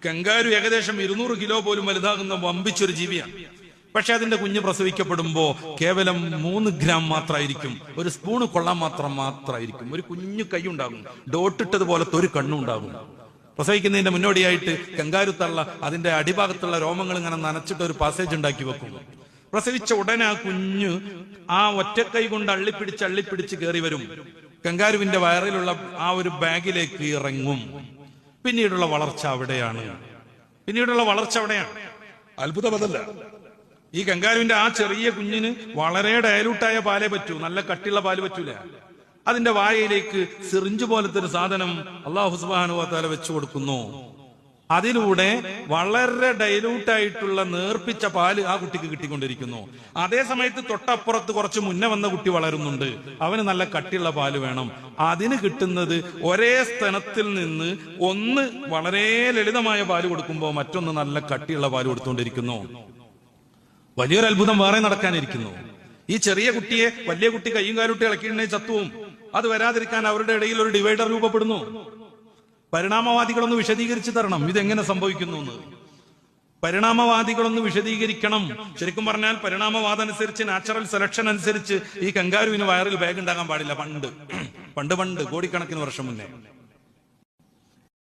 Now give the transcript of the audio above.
Kangaroo ഏകദേശം 200 kilo പോലും വലുതാകുന്ന വമ്പിച്ചൊരു ജീവിയാണ്. പക്ഷെ അതിന്റെ കുഞ്ഞ് പ്രസവിക്കപ്പെടുമ്പോ കേവലം 3 ഗ്രാം മാത്രമായിരിക്കും, ഒരു സ്പൂണ് കൊള്ളാൻ മാത്രമായിരിക്കും. ഒരു കുഞ്ഞു കൈ ഉണ്ടാകും, ഡോട്ടിട്ടതുപോലത്തെ ഒരു കണ്ണുണ്ടാകും. പ്രസവിക്കുന്നതിന്റെ മുന്നോടിയായിട്ട് കങ്കാരു തള്ള അതിന്റെ അടിഭാഗത്തുള്ള രോമങ്ങൾ ഇങ്ങനെ നനച്ചിട്ട് ഒരു പാസേജ് ഉണ്ടാക്കി വെക്കും. പ്രസവിച്ച ഉടനെ ആ കുഞ്ഞ് ആ ഒറ്റക്കൈ കൊണ്ട് അള്ളിപ്പിടിച്ച് കയറി വരും. കങ്കാരുവിന്റെ വയറിലുള്ള ആ ഒരു ബാഗിലേക്ക് ഇറങ്ങും. പിന്നീടുള്ള വളർച്ച അവിടെയാണ്. അത്ഭുതം അതല്ല, ഈ കങ്കാരുവിന്റെ ആ ചെറിയ കുഞ്ഞിന് വളരെ ഡയലൂട്ടായ പാലേ പറ്റൂ, നല്ല കട്ടിയുള്ള പാല് പറ്റൂല. അതിന്റെ വായയിലേക്ക് സിറിഞ്ച് പോലത്തെ ഒരു സാധനം അല്ലാഹു സുബ്ഹാനഹു വ തആല വെച്ചു കൊടുക്കുന്നു. അതിലൂടെ വളരെ ഡൈലൂട്ടായിട്ടുള്ള നേർപ്പിച്ച പാല് ആ കുട്ടിക്ക് കിട്ടിക്കൊണ്ടിരിക്കുന്നു. അതേ സമയത്ത് തൊട്ടപ്പുറത്ത് കുറച്ച് മുന്നേ വന്ന കുട്ടി വളരുന്നുണ്ട്, അവന് നല്ല കട്ടിയുള്ള പാല് വേണം. അതിന് കിട്ടുന്നത് ഒരേ സ്തനത്തിൽ നിന്ന് ഒന്ന് വളരെ ലളിതമായ പാല് കൊടുക്കുമ്പോൾ മറ്റൊന്ന് നല്ല കട്ടിയുള്ള പാല് കൊടുത്തുകൊണ്ടിരിക്കുന്നു. വലിയൊരു അത്ഭുതം വേറെ നടക്കാനിരിക്കുന്നു. ഈ ചെറിയ കുട്ടിയെ വലിയ കുട്ടി കയ്യും കാലുട്ടി ഇളക്കിയിട്ടുണ്ടെങ്കിൽ ചത്തുവും. അത് വരാതിരിക്കാൻ അവരുടെ ഇടയിൽ ഒരു ഡിവൈഡർ രൂപപ്പെടുന്നു. പരിണാമവാദികളൊന്ന് വിശദീകരിച്ചു തരണം ഇതെങ്ങനെ സംഭവിക്കുന്നു എന്ന്. പരിണാമവാദികളൊന്ന് വിശദീകരിക്കണം. ശരിക്കും പറഞ്ഞാൽ പരിണാമവാദം അനുസരിച്ച്, നാച്ചുറൽ സെലക്ഷൻ അനുസരിച്ച് ഈ കങ്കാരുവിന് വയറിൽ ബാഗ് ഉണ്ടാകാൻ പാടില്ല. പണ്ട് കോടിക്കണക്കിന് വർഷം മുന്നേ